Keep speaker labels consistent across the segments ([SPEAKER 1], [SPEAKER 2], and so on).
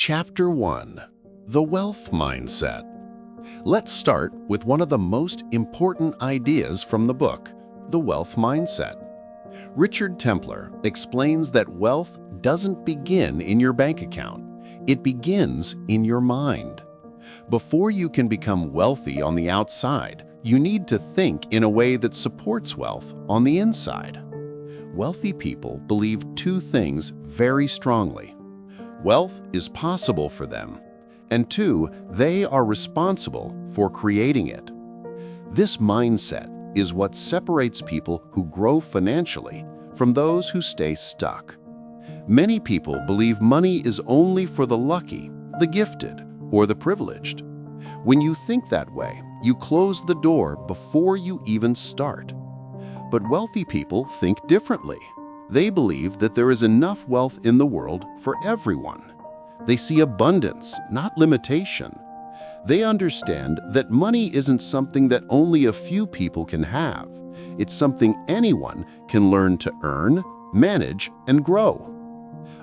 [SPEAKER 1] Chapter 1: The Wealth Mindset. Let's start with one of the most important ideas from the book, The Wealth Mindset. Richard Templer explains that wealth doesn't begin in your bank account. It begins in your mind. Before you can become wealthy on the outside, you need to think in a way that supports wealth on the inside. Wealthy people believe two things very strongly. Wealth is possible for them, and two, they are responsible for creating it. This mindset is what separates people who grow financially from those who stay stuck. Many people believe money is only for the lucky, the gifted, or the privileged. When you think that way, you close the door before you even start. But wealthy people think differently. They believe that there is enough wealth in the world for everyone. They see abundance, not limitation. They understand that money isn't something that only a few people can have. It's something anyone can learn to earn, manage, and grow.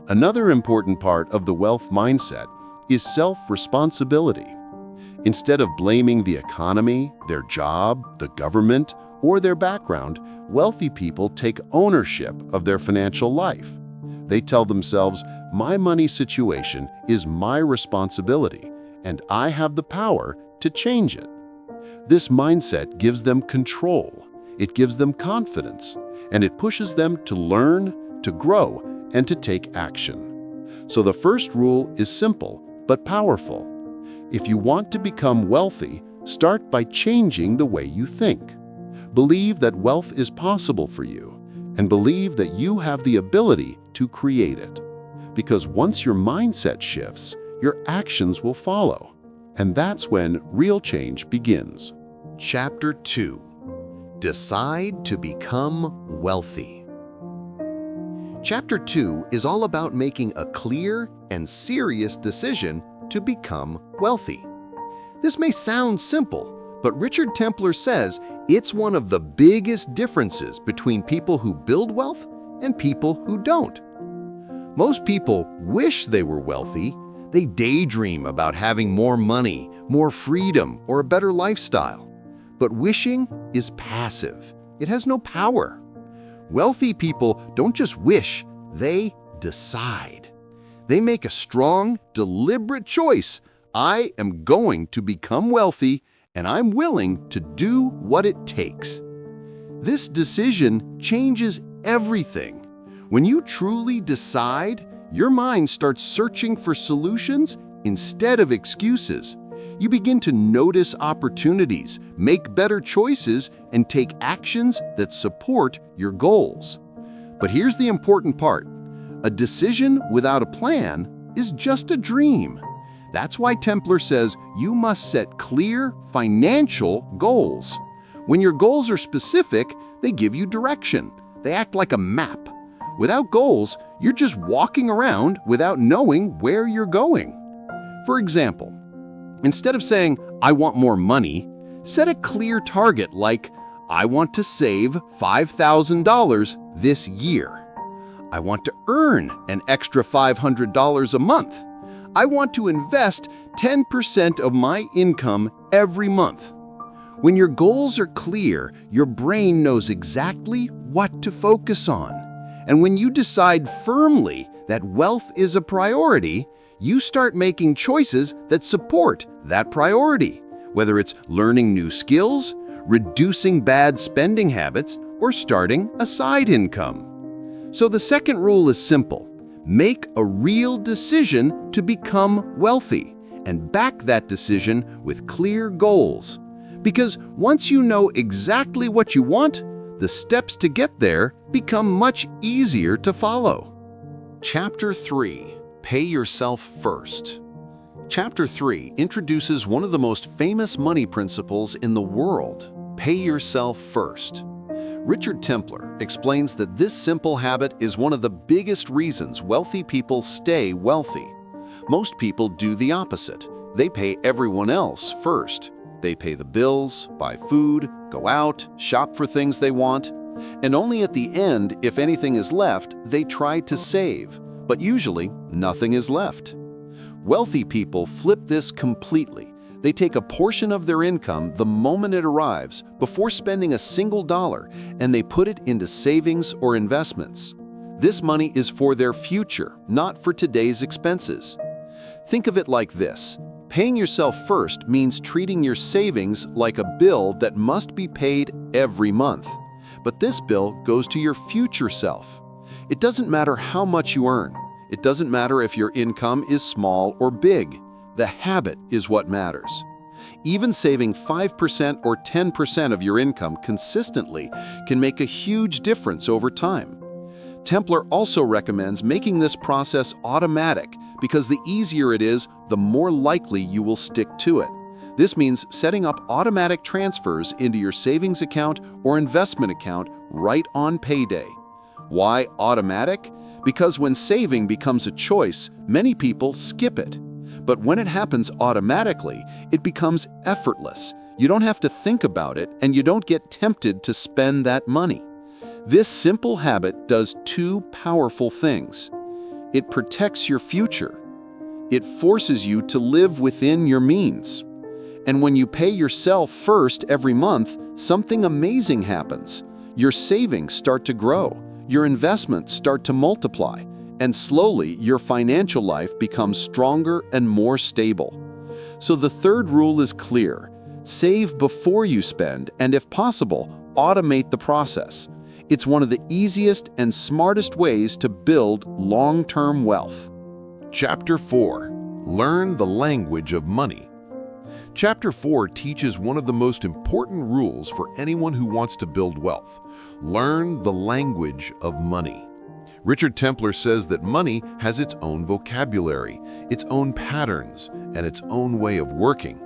[SPEAKER 1] Another important part of the wealth mindset is self-responsibility. Instead of blaming the economy, their job, the government, or their background, wealthy people take ownership of their financial life. They tell themselves, my money situation is my responsibility, and I have the power to change it. This mindset gives them control, it gives them confidence, and it pushes them to learn, to grow, and to take action. So the first rule is simple but powerful. If you want to become wealthy, start by changing the way you think. Believe that wealth is possible for you, and believe that you have the ability to create it. Because once your mindset shifts, your actions will follow. And that's when real change begins.
[SPEAKER 2] Chapter 2: Decide to become wealthy. Chapter 2 is all about making a clear and serious decision to become wealthy. This may sound simple, but Richard Templer says it's one of the biggest differences between people who build wealth and people who don't. Most people wish they were wealthy. They daydream about having more money, more freedom, or a better lifestyle. But wishing is passive. It has no power. Wealthy people don't just wish, they decide. They make a strong, deliberate choice. I am going to become wealthy, and I'm willing to do what it takes. This decision changes everything. When you truly decide, your mind starts searching for solutions instead of excuses. You begin to notice opportunities, make better choices, and take actions that support your goals. But here's the important part. A decision without a plan is just a dream. That's why Templer says you must set clear financial goals. When your goals are specific, they give you direction. They act like a map. Without goals, you're just walking around without knowing where you're going. For example, instead of saying, I want more money, set a clear target like, I want to save $5,000 this year. I want to earn an extra $500 a month. I want to invest 10% of my income every month. When your goals are clear, your brain knows exactly what to focus on. And when you decide firmly that wealth is a priority, you start making choices that support that priority, whether it's learning new skills, reducing bad spending habits, or starting a side income. So the second rule is simple. Make a real decision to become wealthy and back that decision with clear goals. Because once you know exactly what you want, the steps to get there become much easier to follow.
[SPEAKER 1] Chapter 3: Pay Yourself First. Chapter 3 introduces one of the most famous money principles in the world: pay yourself first. Richard Templer explains that this simple habit is one of the biggest reasons wealthy people stay wealthy. Most people do the opposite. They pay everyone else first. They pay the bills, buy food, go out, shop for things they want, and only at the end, if anything is left, they try to save, but usually nothing is left. Wealthy people flip this completely. They take a portion of their income the moment it arrives, before spending a single dollar, and they put it into savings or investments. This money is for their future, not for today's expenses. Think of it like this. Paying yourself first means treating your savings like a bill that must be paid every month. But this bill goes to your future self. It doesn't matter how much you earn. It doesn't matter if your income is small or big. The habit is what matters. Even saving 5% or 10% of your income consistently can make a huge difference over time. Templer also recommends making this process automatic because the easier it is, the more likely you will stick to it. This means setting up automatic transfers into your savings account or investment account right on payday. Why automatic? Because when saving becomes a choice, many people skip it. But when it happens automatically, it becomes effortless. You don't have to think about it, and you don't get tempted to spend that money. This simple habit does two powerful things. It protects your future. It forces you to live within your means. And when you pay yourself first every month, something amazing happens. Your savings start to grow, your investments start to multiply, and slowly your financial life becomes stronger and more stable. So the third rule is clear. Save before you spend, and if possible, automate the process. It's one of the easiest and smartest ways to build long-term wealth.
[SPEAKER 3] Chapter 4. Learn the language of money. Chapter 4 teaches one of the most important rules for anyone who wants to build wealth. Learn the language of money. Richard Templer says that money has its own vocabulary, its own patterns, and its own way of working.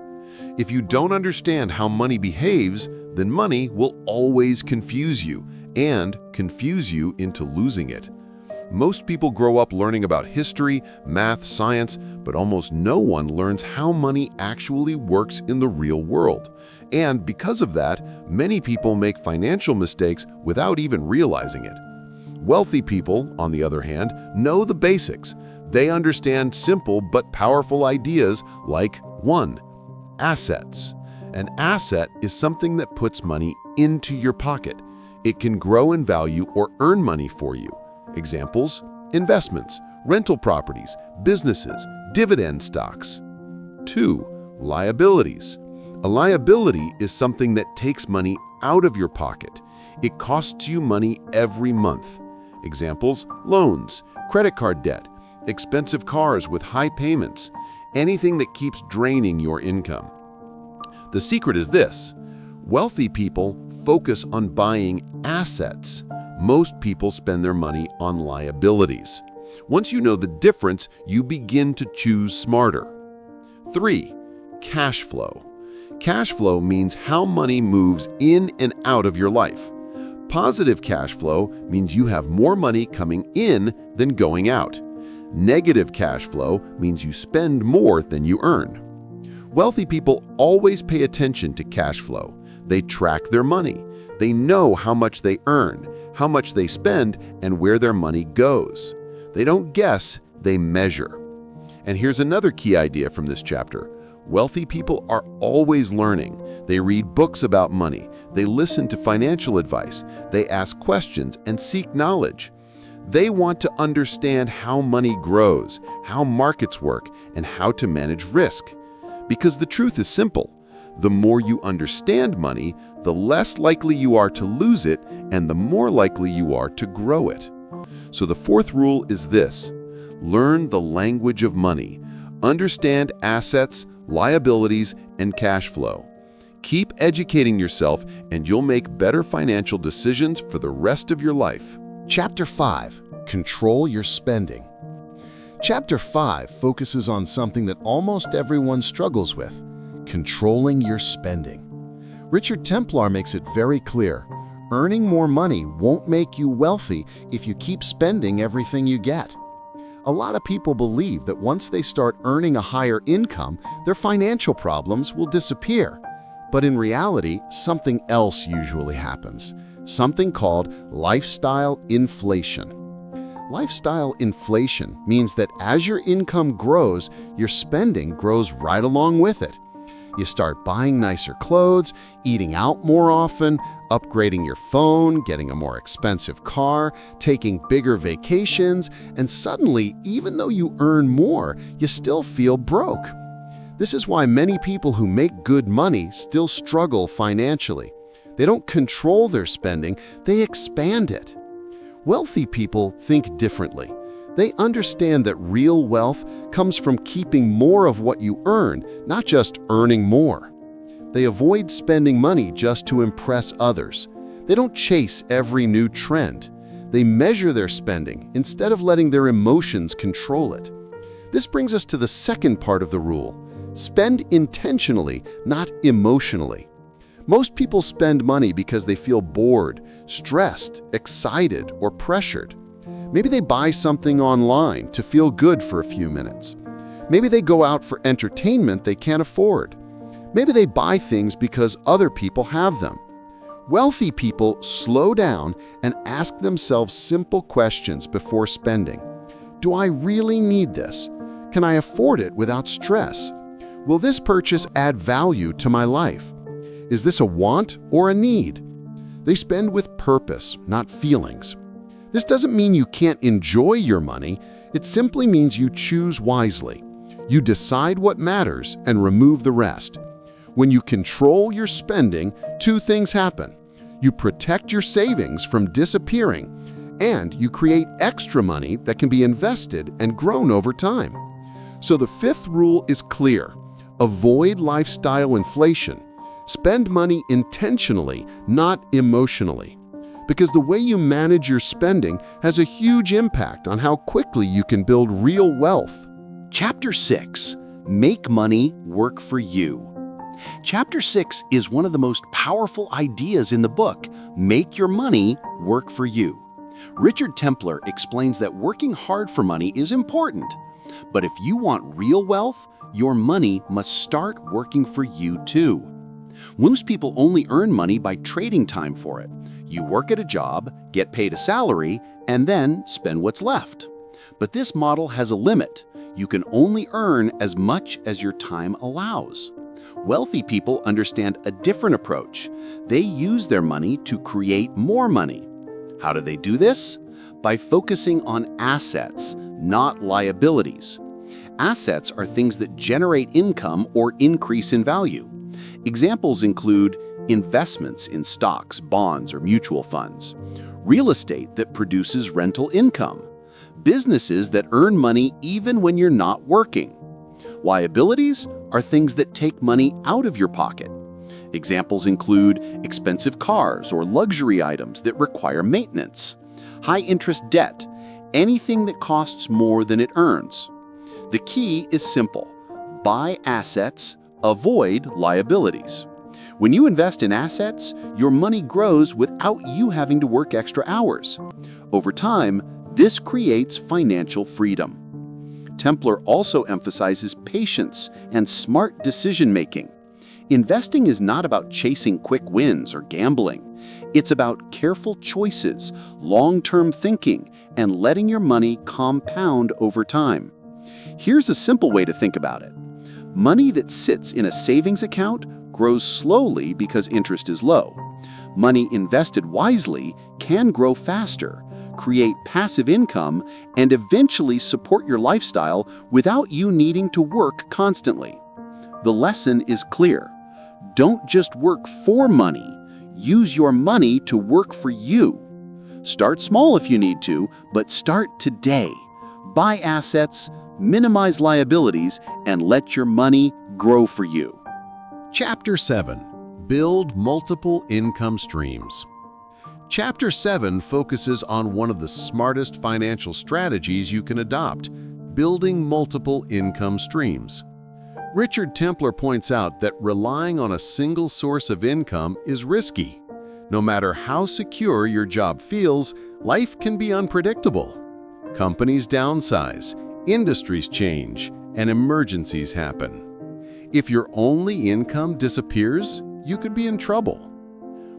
[SPEAKER 3] If you don't understand how money behaves, then money will always confuse you and confuse you into losing it. Most people grow up learning about history, math, science, but almost no one learns how money actually works in the real world. And because of that, many people make financial mistakes without even realizing it. Wealthy people, on the other hand, know the basics. They understand simple but powerful ideas like 1. Assets. An asset is something that puts money into your pocket. It can grow in value or earn money for you. Examples: investments, rental properties, businesses, dividend stocks. 2. Liabilities. A liability is something that takes money out of your pocket. It costs you money every month. Examples: loans, credit card debt, expensive cars with high payments, anything that keeps draining your income. The secret is this: wealthy people focus on buying assets. Most people spend their money on liabilities. Once you know the difference, you begin to choose smarter. 3. Cash flow. Cash flow means how money moves in and out of your life. Positive cash flow means you have more money coming in than going out. Negative cash flow means you spend more than you earn. Wealthy people always pay attention to cash flow. They track their money. They know how much they earn, how much they spend, and where their money goes. They don't guess, they measure. And here's another key idea from this chapter. Wealthy people are always learning. They read books about money. They listen to financial advice. They ask questions and seek knowledge. They want to understand how money grows, how markets work, and how to manage risk. Because the truth is simple. The more you understand money, the less likely you are to lose it, and the more likely you are to grow it. So the fourth rule is this: learn the language of money. Understand assets, liabilities, and cash flow. Keep educating yourself, and you'll make better financial decisions for the rest of your life.
[SPEAKER 2] Chapter 5. Control your spending. Chapter 5 focuses on something that almost everyone struggles with: controlling your spending. Richard Templer makes it very clear. Earning more money won't make you wealthy if you keep spending everything you get. A lot of people believe that once they start earning a higher income, their financial problems will disappear. But in reality, something else usually happens, something called lifestyle inflation. Lifestyle inflation means that as your income grows, your spending grows right along with it. You start buying nicer clothes, eating out more often, upgrading your phone, getting a more expensive car, taking bigger vacations, and suddenly, even though you earn more, you still feel broke. This is why many people who make good money still struggle financially. They don't control their spending, they expand it. Wealthy people think differently. They understand that real wealth comes from keeping more of what you earn, not just earning more. They avoid spending money just to impress others. They don't chase every new trend. They measure their spending instead of letting their emotions control it. This brings us to the second part of the rule. Spend intentionally, not emotionally. Most people spend money because they feel bored, stressed, excited, or pressured. Maybe they buy something online to feel good for a few minutes. Maybe they go out for entertainment they can't afford. Maybe they buy things because other people have them. Wealthy people slow down and ask themselves simple questions before spending. Do I really need this? Can I afford it without stress? Will this purchase add value to my life? Is this a want or a need? They spend with purpose, not feelings. This doesn't mean you can't enjoy your money. It simply means you choose wisely. You decide what matters and remove the rest. When you control your spending, two things happen. You protect your savings from disappearing, and you create extra money that can be invested and grown over time. So the fifth rule is clear. Avoid lifestyle inflation. Spend money intentionally, not emotionally. Because the way you manage your spending has a huge impact on how quickly you can build real wealth.
[SPEAKER 1] Chapter 6. Make Money Work for You. Chapter 6 is one of the most powerful ideas in the book, Make Your Money Work for You. Richard Templer explains that working hard for money is important. But if you want real wealth, your money must start working for you too. Most people only earn money by trading time for it. You work at a job, get paid a salary, and then spend what's left. But this model has a limit. You can only earn as much as your time allows. Wealthy people understand a different approach. They use their money to create more money. How do they do this? By focusing on assets, not liabilities. Assets are things that generate income or increase in value. Examples include investments in stocks, bonds, or mutual funds, real estate that produces rental income, businesses that earn money even when you're not working. Liabilities are things that take money out of your pocket. Examples include expensive cars or luxury items that require maintenance, high-interest debt, anything that costs more than it earns. The key is simple. Buy assets, avoid liabilities. When you invest in assets, your money grows without you having to work extra hours. Over time, this creates financial freedom. Templer also emphasizes patience and smart decision-making. Investing is not about chasing quick wins or gambling. It's about careful choices, long-term thinking, and letting your money compound over time. Here's a simple way to think about it. Money that sits in a savings account grows slowly because interest is low. Money invested wisely can grow faster, create passive income, and eventually support your lifestyle without you needing to work constantly. The lesson is clear. Don't just work for money. Use your money to work for you. Start small if you need to, but start today. Buy assets, minimize liabilities, and let your money grow for you.
[SPEAKER 3] Chapter 7. Build multiple income streams. Chapter 7 focuses on one of the smartest financial strategies you can adopt, building multiple income streams. Richard Templer points out that relying on a single source of income is risky. No matter how secure your job feels, life can be unpredictable. Companies downsize, industries change, and emergencies happen. If your only income disappears, you could be in trouble.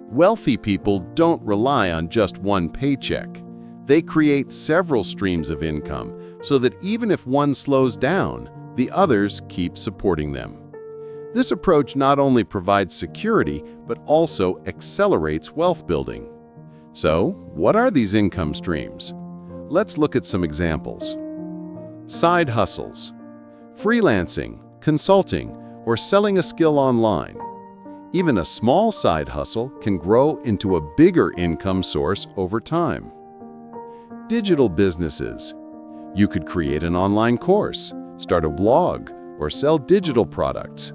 [SPEAKER 3] Wealthy people don't rely on just one paycheck.
[SPEAKER 1] They create several streams of income so that even if one slows down, the others keep supporting them. This approach not only provides security, but also accelerates wealth building. So, what are these income streams? Let's look at some examples. Side hustles. Freelancing, consulting, or selling a skill online. Even a small side hustle can grow into a bigger income source over time. Digital businesses. You could create an online course, start a blog, or sell digital products.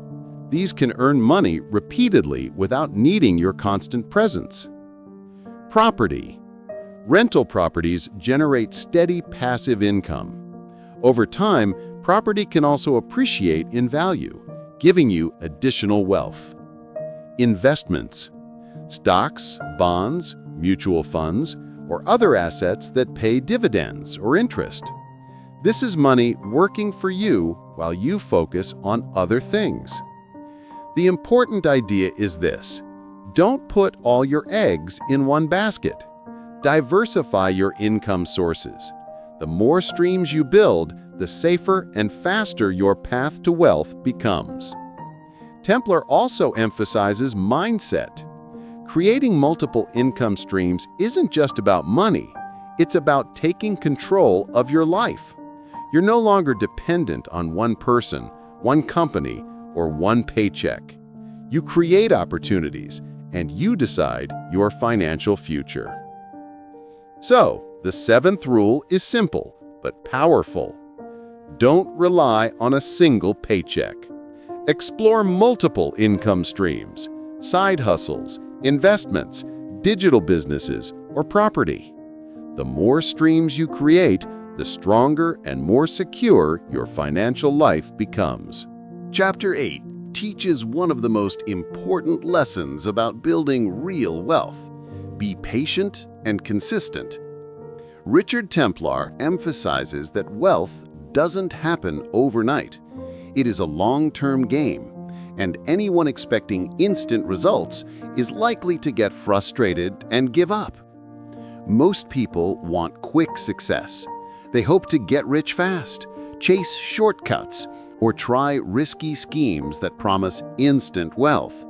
[SPEAKER 1] These can earn money repeatedly without needing your constant presence. Property. Rental properties generate steady passive income. Over time, property can also appreciate in value, giving you additional wealth. Investments. Stocks, bonds, mutual funds, or other assets that pay dividends or interest. This is money working for you while you focus on other things. The important idea is this: don't put all your eggs in one basket. Diversify your income sources. The more streams you build, the safer and faster your path to wealth becomes. Templar also emphasizes mindset. Creating multiple income streams isn't just about money, it's about taking control of your life. You're no longer dependent on one person, one company, or one paycheck. You create opportunities, and you decide your financial future. So, the seventh rule is simple but powerful. Don't rely on a single paycheck. Explore multiple income streams, side hustles, investments, digital businesses, or property. The more streams you create, the stronger and more secure your financial life becomes.
[SPEAKER 2] Chapter 8 teaches one of the most important lessons about building real wealth. Be patient and consistent. Richard Templar emphasizes that wealth doesn't happen overnight. It is a long-term game, and anyone expecting instant results is likely to get frustrated and give up. Most people want quick success. They hope to get rich fast, chase shortcuts, or try risky schemes that promise instant wealth.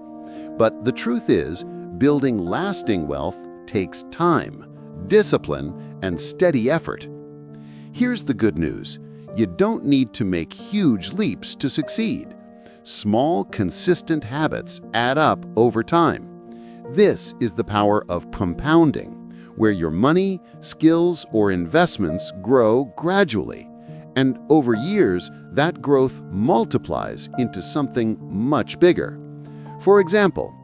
[SPEAKER 2] But the truth is, building lasting wealth takes time, discipline, and steady effort. Here's the good news: you don't need to make huge leaps to succeed. Small, consistent habits add up over time. This is the power of compounding, where your money, skills, or investments grow gradually. And over years, that growth multiplies into something much bigger. For example,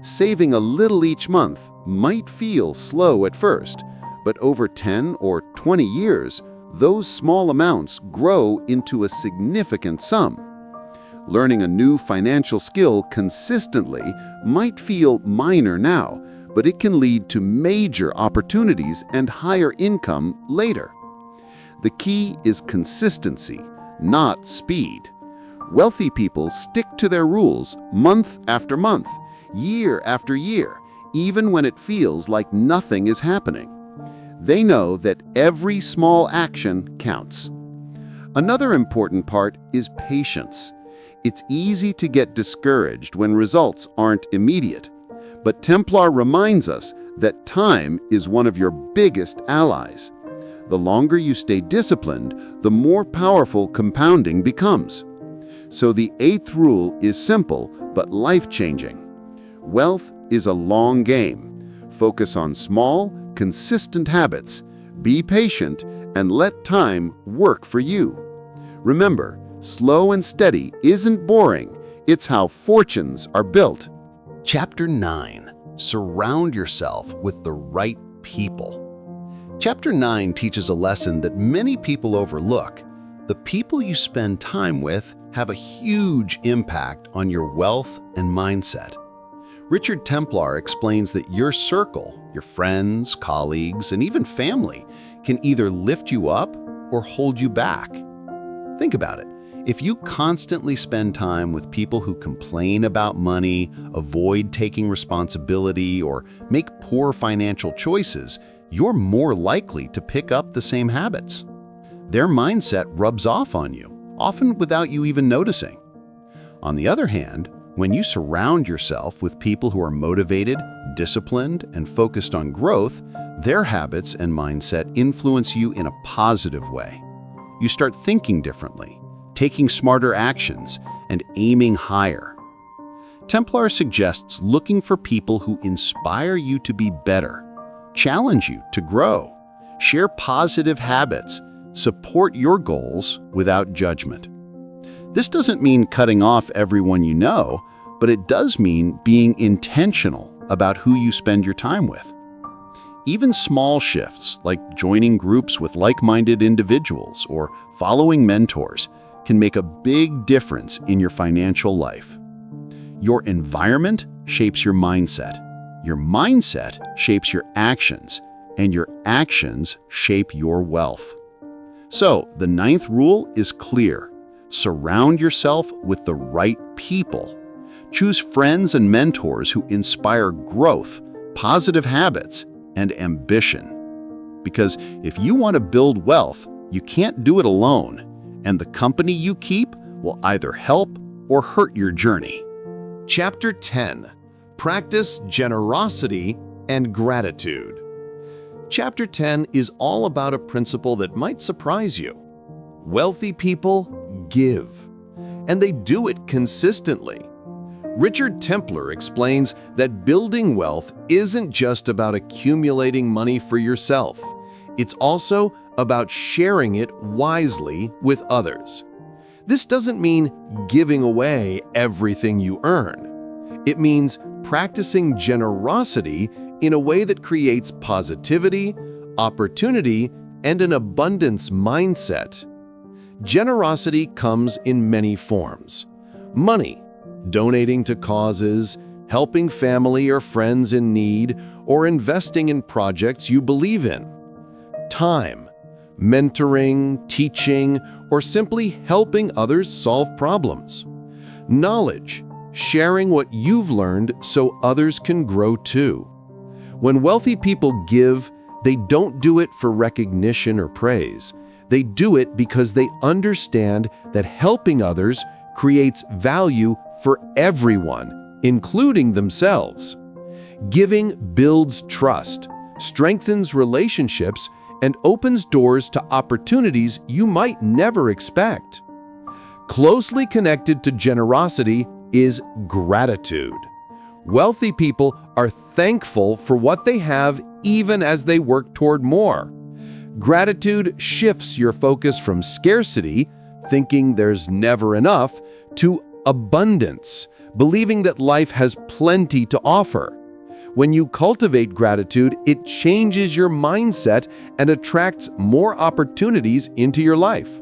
[SPEAKER 2] saving a little each month might feel slow at first, but over 10 or 20 years, those small amounts grow into a significant sum. Learning a new financial skill consistently might feel minor now, but it can lead to major opportunities and higher income later. The key is consistency, not speed. Wealthy people stick to their rules month after month, year after year, even when it feels like nothing is happening. They know that every small action counts. Another important part is patience. It's easy to get discouraged when results aren't immediate, but Templar reminds us that time is one of your biggest allies. The longer you stay disciplined, the more powerful compounding becomes. So the eighth rule is simple but life-changing. Wealth is a long game. Focus on small, consistent habits. Be patient and let time work for you. Remember, slow and steady isn't boring. It's how fortunes are built.
[SPEAKER 1] Chapter 9. Surround yourself with the right people. Chapter 9 teaches a lesson that many people overlook. The people you spend time with have a huge impact on your wealth and mindset. Richard Templar explains that your circle, your friends, colleagues, and even family, can either lift you up or hold you back. Think about it. If you constantly spend time with people who complain about money, avoid taking responsibility, or make poor financial choices, you're more likely to pick up the same habits. Their mindset rubs off on you, often without you even noticing. On the other hand, when you surround yourself with people who are motivated, disciplined, and focused on growth, their habits and mindset influence you in a positive way. You start thinking differently, taking smarter actions, and aiming higher. Templar suggests looking for people who inspire you to be better, challenge you to grow, share positive habits, support your goals without judgment. This doesn't mean cutting off everyone you know, but it does mean being intentional about who you spend your time with. Even small shifts, like joining groups with like-minded individuals or following mentors, can make a big difference in your financial life. Your environment shapes your mindset shapes your actions, and your actions shape your wealth. So, the 9th rule is clear. Surround yourself with the right people. Choose friends and mentors who inspire growth, positive habits, and ambition. Because if you want to build wealth, you can't do it alone, and the company you keep will either help or hurt your journey.
[SPEAKER 2] Chapter 10. Practice generosity and gratitude. Chapter 10 is all about a principle that might surprise you. Wealthy people give, and they do it consistently. Richard Templar explains that building wealth isn't just about accumulating money for yourself. It's also about sharing it wisely with others. This doesn't mean giving away everything you earn. It means practicing generosity in a way that creates positivity, opportunity, and an abundance mindset. Generosity comes in many forms. Money, donating to causes, helping family or friends in need, or investing in projects you believe in. Time, mentoring, teaching, or simply helping others solve problems. Knowledge, sharing what you've learned so others can grow too. When wealthy people give, they don't do it for recognition or praise. They do it because they understand that helping others creates value for everyone, including themselves. Giving builds trust, strengthens relationships, and opens doors to opportunities you might never expect. Closely connected to generosity is gratitude. Wealthy people are thankful for what they have even as they work toward more. Gratitude shifts your focus from scarcity, thinking there's never enough, to abundance, believing that life has plenty to offer. When you cultivate gratitude, it changes your mindset and attracts more opportunities into your life.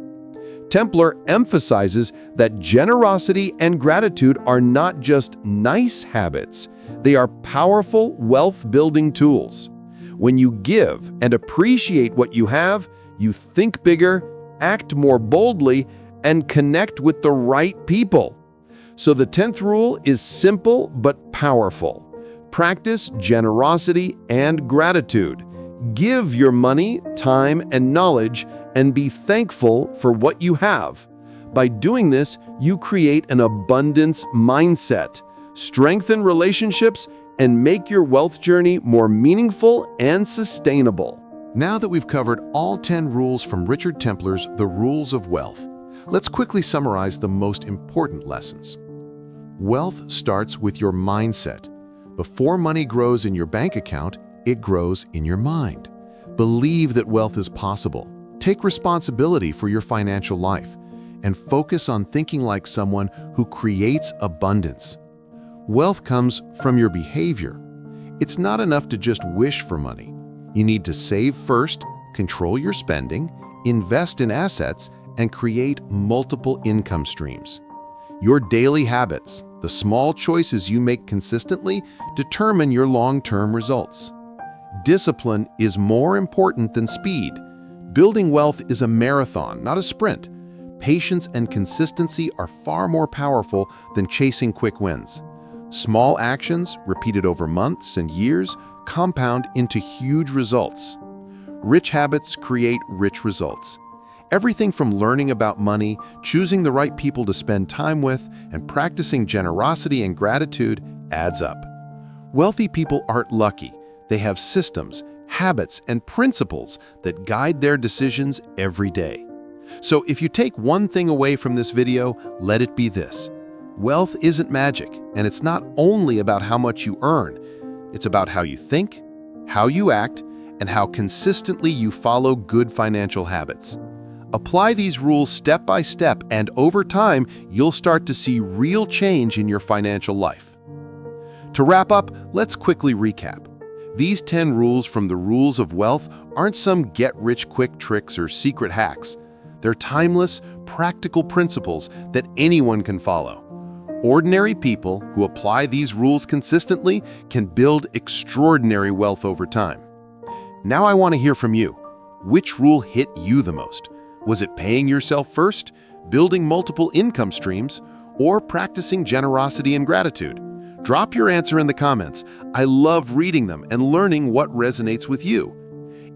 [SPEAKER 2] Templar emphasizes that generosity and gratitude are not just nice habits, they are powerful wealth-building tools. When you give and appreciate what you have, you think bigger, act more boldly, and connect with the right people. So the 10th rule is simple but powerful. Practice generosity and gratitude. Give your money, time, and knowledge, and be thankful for what you have. By doing this, you create an abundance mindset, strengthen relationships, and make your wealth journey more meaningful and sustainable.
[SPEAKER 3] Now that we've covered all 10 rules from Richard Templar's The Rules of Wealth, let's quickly summarize the most important lessons. Wealth starts with your mindset. Before money grows in your bank account, it grows in your mind. Believe that wealth is possible. Take responsibility for your financial life and focus on thinking like someone who creates abundance. Wealth comes from your behavior. It's not enough to just wish for money. You need to save first, control your spending, invest in assets, and create multiple income streams. Your daily habits, the small choices you make consistently, determine your long-term results. Discipline is more important than speed. Building wealth is a marathon, not a sprint. Patience and consistency are far more powerful than chasing quick wins. Small actions, repeated over months and years, compound into huge results. Rich habits create rich results. Everything from learning about money, choosing the right people to spend time with, and practicing generosity and gratitude adds up. Wealthy people aren't lucky. They have systems, habits, and principles that guide their decisions every day. So if you take one thing away from this video, let it be this. Wealth isn't magic, and it's not only about how much you earn. It's about how you think, how you act, and how consistently you follow good financial habits. Apply these rules step by step, and over time, you'll start to see real change in your financial life. To wrap up, let's quickly recap. These 10 rules from the Rules of Wealth aren't some get-rich-quick tricks or secret hacks. They're timeless, practical principles that anyone can follow. Ordinary people who apply these rules consistently can build extraordinary wealth over time. Now I want to hear from you. Which rule hit you the most? Was it paying yourself first, building multiple income streams, or practicing generosity and gratitude? Drop your answer in the comments. I love reading them and learning what resonates with you.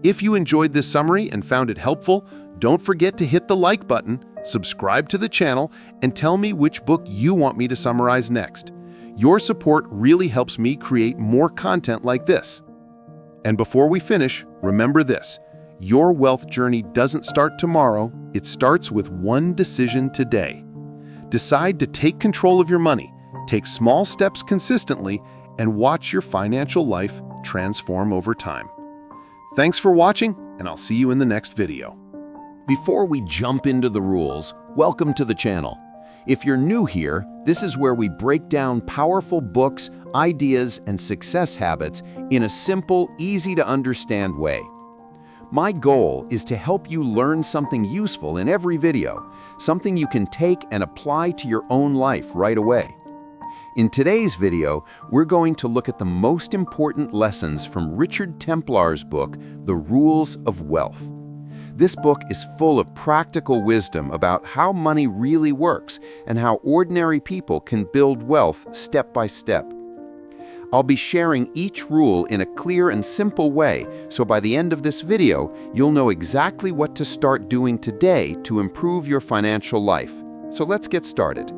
[SPEAKER 3] If you enjoyed this summary and found it helpful, don't forget to hit the like button, subscribe to the channel, and tell me which book you want me to summarize next. Your support really helps me create more content like this. And before we finish, remember this. Your wealth journey doesn't start tomorrow, it starts with one decision today. Decide to take control of your money, take small steps consistently, and watch your financial life transform over time. Thanks for watching, and I'll see you in the next video.
[SPEAKER 2] Before we jump into the rules, welcome to the channel. If you're new here, this is where we break down powerful books, ideas, and success habits in a simple, easy-to-understand way. My goal is to help you learn something useful in every video, something you can take and apply to your own life right away. In today's video, we're going to look at the most important lessons from Richard Templar's book, The Rules of Wealth. This book is full of practical wisdom about how money really works and how ordinary people can build wealth step by step. I'll be sharing each rule in a clear and simple way, so by the end of this video, you'll know exactly what to start doing today to improve your financial life. So let's get started.